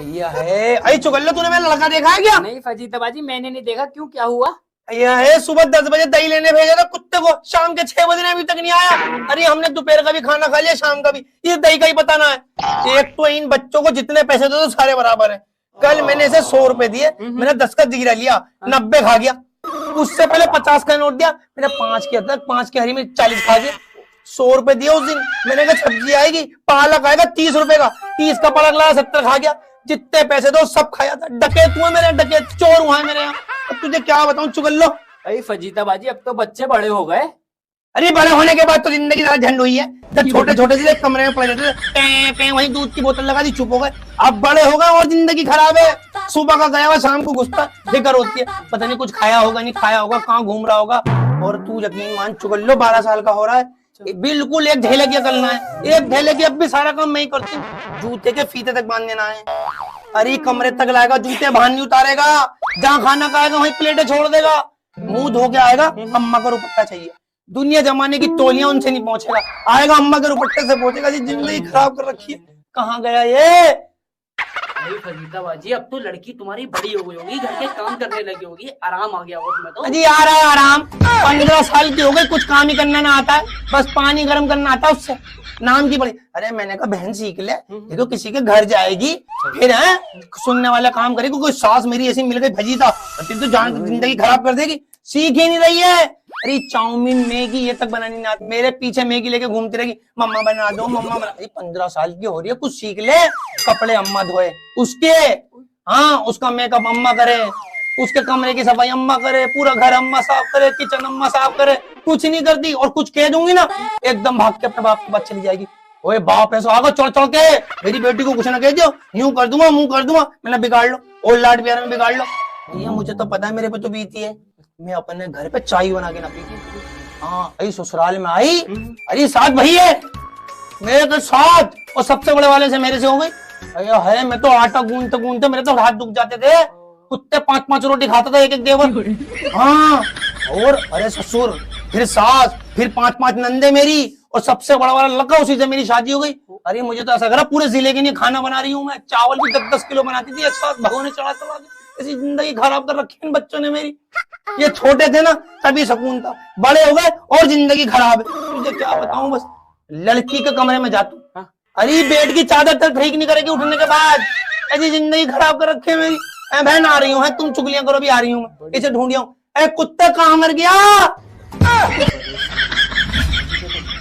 भैया है। अरे चुगल्लो, तूने मेरा लड़का देखा है क्या? नहीं फजीताबाजी, मैंने नहीं देखा। क्यों, क्या हुआ? भैया है, सुबह 10 बजे दही लेने भेजा था कुत्ते को, शाम के 6 बजे अभी तक नहीं आया। अरे हमने दोपहर का भी खाना खा लिया, शाम का भी, ये दही का ही बताना है। एक तो इन बच्चों को जितने पैसे दो तो सारे बराबर है। कल मैंने इसे 100 रुपए दिए, मैंने 10 का जीरा लिया, 90 खा गया। उससे पहले 50 का नोट दिया, मैंने 5 किया था, 5 की हरी मिर्च 40 खा गया। 100 रुपए दिए उस दिन। मैंने कहा सब्जी आएगी, पालक आएगा 30 रुपए का, 30 का पालक लाया, 70 खा गया। जितने पैसे दो सब खाया था। डकैत हुआ मेरे, डकैत चोर हुआ है मेरे यहाँ। अब तुझे क्या बताऊं चुगल्लो। अरे फजीताबाजी, अब तो बच्चे बड़े हो गए। अरे बड़े होने के बाद तो जिंदगी ज्यादा झंड हुई है। जब छोटे छोटे से कमरे में पड़े थे, वहीं दूध की बोतल लगा दी, चुप हो गए। अब बड़े हो गए और जिंदगी खराब है। सुबह का गया हुआ शाम को घुसता, फिक्र होती है, पता नहीं कुछ खाया होगा नहीं खाया होगा, कहाँ घूम रहा होगा। और तू यकीन मान चुगल्लो 12 साल का हो रहा है, बिल्कुल एक ढेले की करना है, एक ढेले की। अब भी सारा काम मैं ही करती हूँ। जूते के फीते तक बांध देना है। अरे कमरे तक लाएगा, जूते बाहर नहीं उतारेगा। जहाँ खाना खाएगा वहीं प्लेटें छोड़ देगा। मुंह धो के आएगा, अम्मा का रुपट्टा चाहिए। दुनिया जमाने की तोलियां उनसे नहीं पहुंचेगा, आएगा अम्मा के रुपट्टे से पहुंचेगा। जिंदगी खराब कर रखी है। कहाँ गया ये? अरे फजीताबाजी, अब तो लड़की तुम्हारी बड़ी हो गई होगी, घर के काम करने लगी होगी, आराम आ गया होगा तुम्हें तो। अजी आ रहा है आराम। 15 साल की हो गई, कुछ काम ही करना ना आता है, बस पानी गर्म करना आता है उससे। नाम की बड़ी। अरे मैंने कहा बहन सीख ले, देखो किसी के घर जाएगी फिर है सुनने वाला काम करेगी। कोई सास मेरी ऐसी मिल गई भजीता, तो जान जिंदगी खराब कर देगी। सीख ही नहीं रही है। अरे चाउमीन मैगी ये तक बनानी ना आती, मेरे पीछे मैगी लेके घूमती रहेगी, मम्मा बना दो मम्मा बना। 15 साल की हो रही है, कुछ सीख ले। कपड़े अम्मा धोए उसके, हाँ उसका मेकअप अम्मा करे, उसके कमरे की सफाई अम्मा करे, पूरा घर अम्मा साफ करे, किचन अम्मा साफ करे। कुछ नहीं करती। और कुछ कह दूंगी ना, एकदम भाग के अपने बाप के पास चली जाएगी। ओए बाप ऐसा आगा चढ़ चढ़ के मेरी बेटी को कुछ ना कह दो, यूं कर दूंगा मुंह कर दूंगा, मैंने बिगाड़ लो और लाड प्यार में बिगाड़ लो। भैया मुझे तो पता है मेरे पे तो बीती है, मैं अपने घर पे चाय बना के ना पीती। हाँ अरे ससुराल में आई, अरे 7 भाई है मेरे तो 7, और सबसे बड़े वाले से मेरे से हो गई। अरे है, मैं तो आटा गूंदते गूंदते मेरे तो हाथ दुख जाते थे। कुत्ते 5-5 रोटी खाता था एक एक देवर। हाँ और अरे ससुर, फिर सास, फिर 5-5 नंदे मेरी, और सबसे बड़ा वाला लड़का, उसी से मेरी शादी हो गई। अरे मुझे तो ऐसा करा पूरे जिले के लिए खाना बना रही हूँ मैं। चावल भी 10-10 किलो बनाती थी एक साथ, भगोने चढ़ा चढ़ा के। ऐसी जिंदगी खराब कर रखी इन बच्चों ने मेरी। ये छोटे थे ना तभी सुकून था, बड़े हो गए और जिंदगी खराब है। मुझे क्या बताऊं, बस लड़की के कमरे में जाता हूँ, अरे बेड की चादर तक ठीक नहीं करेगी उठने के बाद। ऐसी जिंदगी खराब कर रखी है मेरी। बहन आ रही हूँ, तुम चुगलियां करो भी आ रही हूँ, इसे ढूंढिया हूँ। कुत्ते कहाँ मर गया?